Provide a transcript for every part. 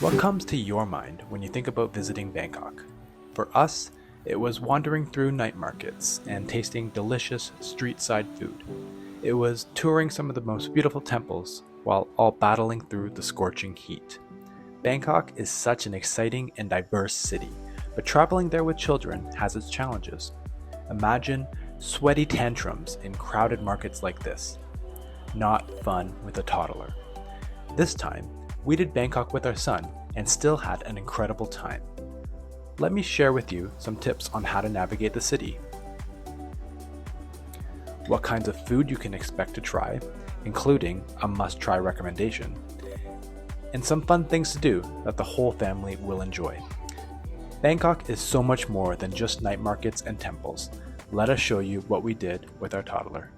What comes to your mind when you think about visiting Bangkok? For us, it was wandering through night markets and tasting delicious street-side food. It was touring some of the most beautiful temples while all battling through the scorching heat. Bangkok is such an exciting and diverse city, but traveling there with children has its challenges. Imagine sweaty tantrums in crowded markets like this. Not fun with a toddler. This time, we did Bangkok with our son and still had an incredible time. Let me share with you some tips on how to navigate the city. What kinds of food you can expect to try, including a must-try recommendation, and some fun things to do that the whole family will enjoy. Bangkok is so much more than just night markets and temples. Let us show you what we did with our toddler.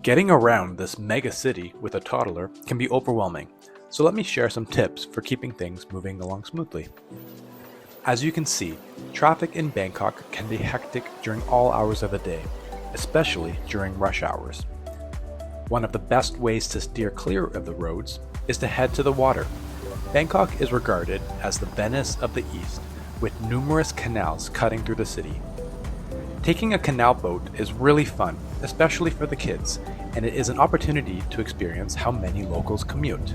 Getting around this mega city with a toddler can be overwhelming, so let me share some tips for keeping things moving along smoothly. As you can see, traffic in Bangkok can be hectic during all hours of the day, especially during rush hours. One of the best ways to steer clear of the roads is to head to the water. Bangkok is regarded as the Venice of the East, with numerous canals cutting through the city. Taking a canal boat is really fun, especially for the kids, and it is an opportunity to experience how many locals commute.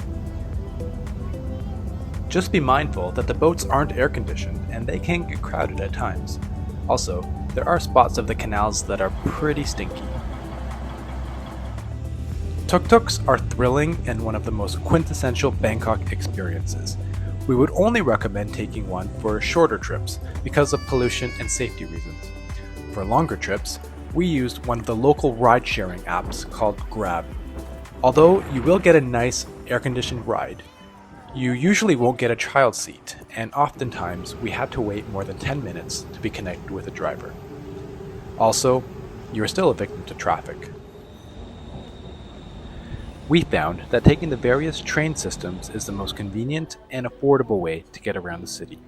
Just be mindful that the boats aren't air-conditioned and they can get crowded at times. Also, there are spots of the canals that are pretty stinky. Tuk-tuks are thrilling and one of the most quintessential Bangkok experiences. We would only recommend taking one for shorter trips because of pollution and safety reasons. For longer trips, we used one of the local ride-sharing apps called Grab. Although you will get a nice air-conditioned ride, you usually won't get a child seat, and oftentimes we had to wait more than 10 minutes to be connected with a driver. Also, you are still a victim to traffic. We found that taking the various train systems is the most convenient and affordable way to get around the city.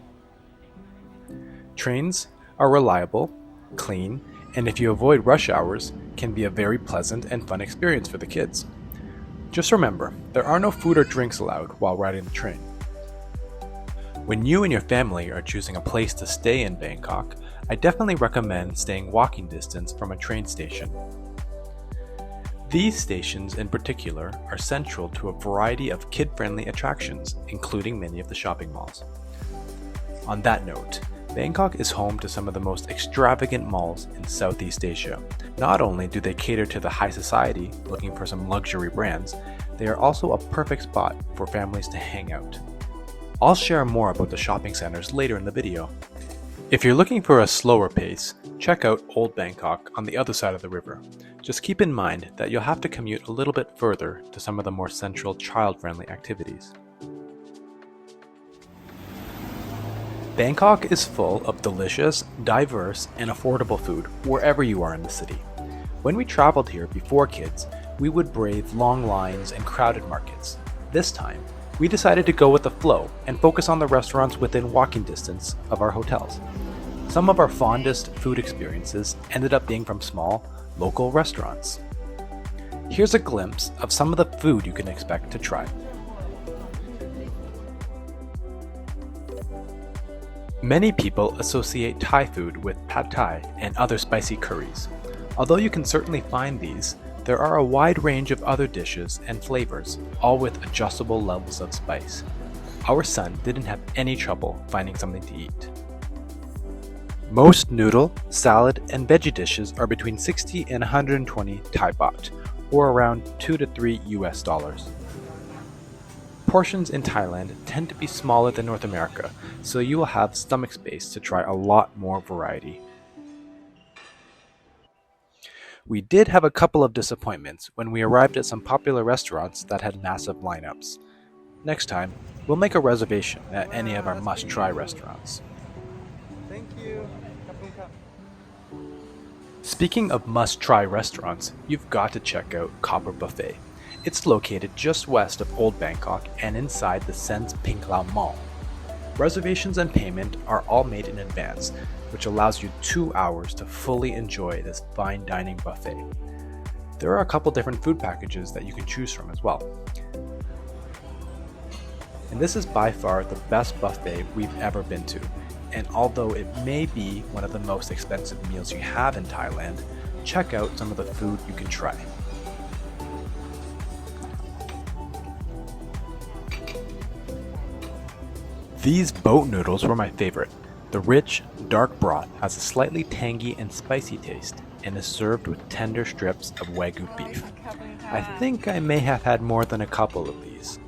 Trains are reliable, clean, and if you avoid rush hours, can be a very pleasant and fun experience for the kids. Just remember, there are no food or drinks allowed while riding the train. When you and your family are choosing a place to stay in Bangkok, I definitely recommend staying walking distance from a train station. These stations in particular are central to a variety of kid-friendly attractions, including many of the shopping malls. On that note, Bangkok is home to some of the most extravagant malls in Southeast Asia. Not only do they cater to the high society looking for some luxury brands, they are also a perfect spot for families to hang out. I'll share more about the shopping centers later in the video. If you're looking for a slower pace, check out Old Bangkok on the other side of the river. Just keep in mind that you'll have to commute a little bit further to some of the more central child-friendly activities. Bangkok is full of delicious, diverse, and affordable food wherever you are in the city. When we traveled here before kids, we would brave long lines and crowded markets. This time, we decided to go with the flow and focus on the restaurants within walking distance of our hotels. Some of our fondest food experiences ended up being from small, local restaurants. Here's a glimpse of some of the food you can expect to try. Many people associate Thai food with pad Thai and other spicy curries. Although you can certainly find these, there are a wide range of other dishes and flavors, all with adjustable levels of spice. Our son didn't have any trouble finding something to eat. Most noodle, salad, and veggie dishes are between 60 and 120 Thai baht, or around $2 to $3 US. Portions in Thailand tend to be smaller than North America, so you will have stomach space to try a lot more variety. We did have a couple of disappointments when we arrived at some popular restaurants that had massive lineups. Next time, we'll make a reservation at any of our must-try restaurants. Thank you. Speaking of must-try restaurants, you've got to check out Copper Buffet. It's located just west of Old Bangkok and inside the Sen's Pink Lau Mall. Reservations and payment are all made in advance, which allows you 2 hours to fully enjoy this fine dining buffet. There are a couple different food packages that you can choose from as well. And this is by far the best buffet we've ever been to. And although it may be one of the most expensive meals you have in Thailand, check out some of the food you can try. These boat noodles were my favorite. The rich, dark broth has a slightly tangy and spicy taste and is served with tender strips of Wagyu beef. I think I may have had more than a couple of these.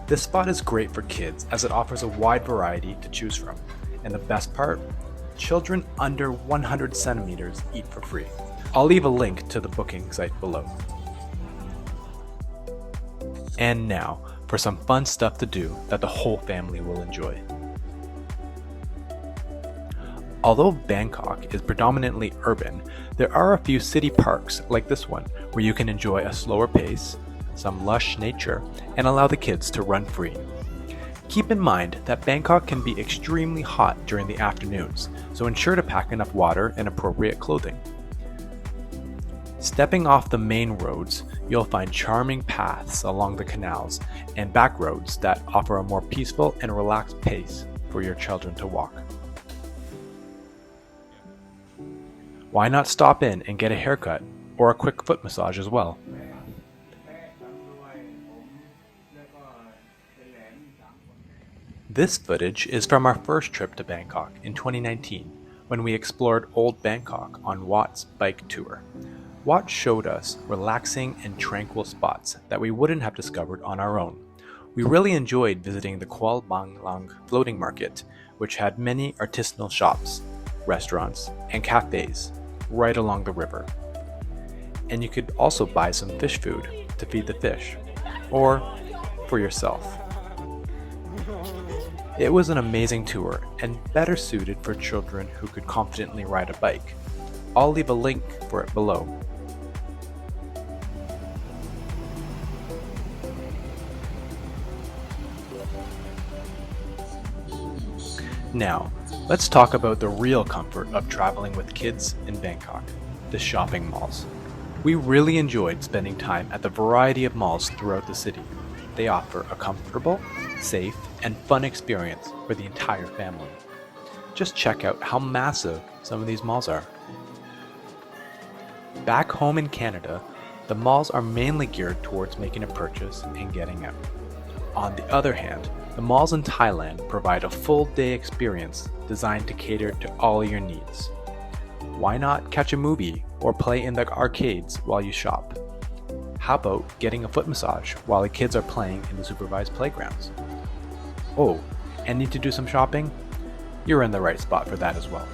This spot is great for kids as it offers a wide variety to choose from. And the best part? Children under 100 centimeters eat for free. I'll leave a link to the booking site below. And now, for some fun stuff to do that the whole family will enjoy. Although Bangkok is predominantly urban, there are a few city parks like this one where you can enjoy a slower pace, some lush nature, and allow the kids to run free. Keep in mind that Bangkok can be extremely hot during the afternoons, so ensure to pack enough water and appropriate clothing. Stepping off the main roads, you'll find charming paths along the canals and back roads that offer a more peaceful and relaxed pace for your children to walk. Why not stop in and get a haircut or a quick foot massage as well? This footage is from our first trip to Bangkok in 2019 when we explored Old Bangkok on Watt's bike tour. Watt showed us relaxing and tranquil spots that we wouldn't have discovered on our own. We really enjoyed visiting the Kuala Bang Lang floating market, which had many artisanal shops, restaurants, and cafes right along the river. And you could also buy some fish food to feed the fish, or for yourself. It was an amazing tour and better suited for children who could confidently ride a bike. I'll leave a link for it below. Now, let's talk about the real comfort of traveling with kids in Bangkok, the shopping malls. We really enjoyed spending time at the variety of malls throughout the city. They offer a comfortable, safe, and fun experience for the entire family. Just check out how massive some of these malls are. Back home in Canada, the malls are mainly geared towards making a purchase and getting out. On the other hand, the malls in Thailand provide a full-day experience designed to cater to all your needs. Why not catch a movie or play in the arcades while you shop? How about getting a foot massage while the kids are playing in the supervised playgrounds? Oh, and need to do some shopping? You're in the right spot for that as well.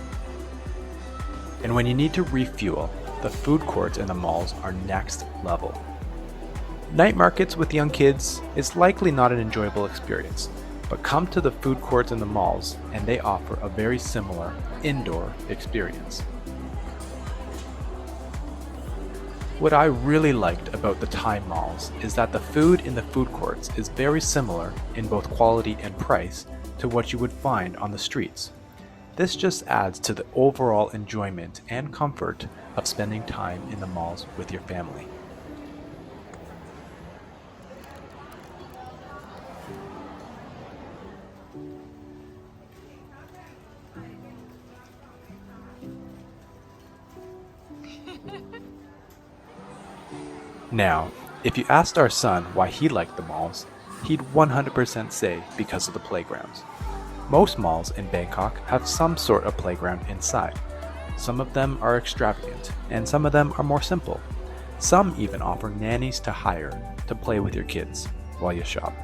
And when you need to refuel, the food courts in the malls are next level. Night markets with young kids is likely not an enjoyable experience, but come to the food courts in the malls and they offer a very similar indoor experience. What I really liked about the Thai malls is that the food in the food courts is very similar in both quality and price to what you would find on the streets. This just adds to the overall enjoyment and comfort of spending time in the malls with your family. Now, if you asked our son why he liked the malls, he'd 100% say because of the playgrounds. Most malls in Bangkok have some sort of playground inside. Some of them are extravagant, and some of them are more simple. Some even offer nannies to hire to play with your kids while you shop.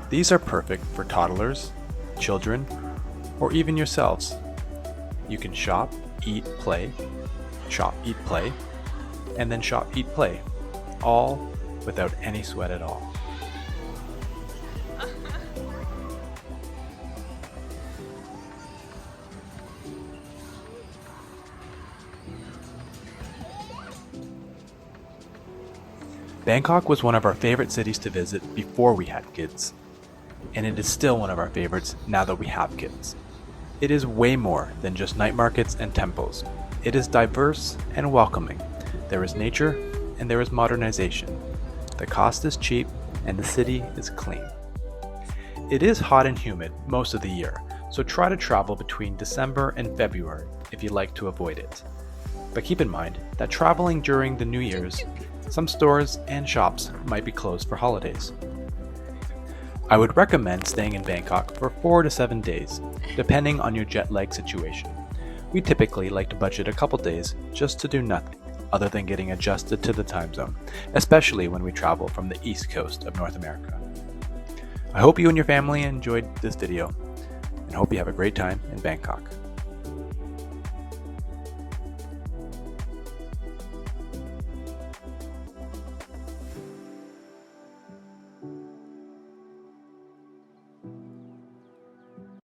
These are perfect for toddlers, children, or even yourselves. You can shop, eat, play, shop, eat, play, and then shop, eat, play, all without any sweat at all. Bangkok was one of our favorite cities to visit before we had kids, and it is still one of our favorites now that we have kids. It is way more than just night markets and temples. It is diverse and welcoming. There is nature and there is modernization. The cost is cheap and the city is clean. It is hot and humid most of the year, so try to travel between December and February if you'd like to avoid it. But keep in mind that traveling during the New Year's, some stores and shops might be closed for holidays. I would recommend staying in Bangkok for 4 to 7 days, depending on your jet lag situation. We typically like to budget a couple days just to do nothing other than getting adjusted to the time zone, especially when we travel from the East Coast of North America. I hope you and your family enjoyed this video and hope you have a great time in Bangkok.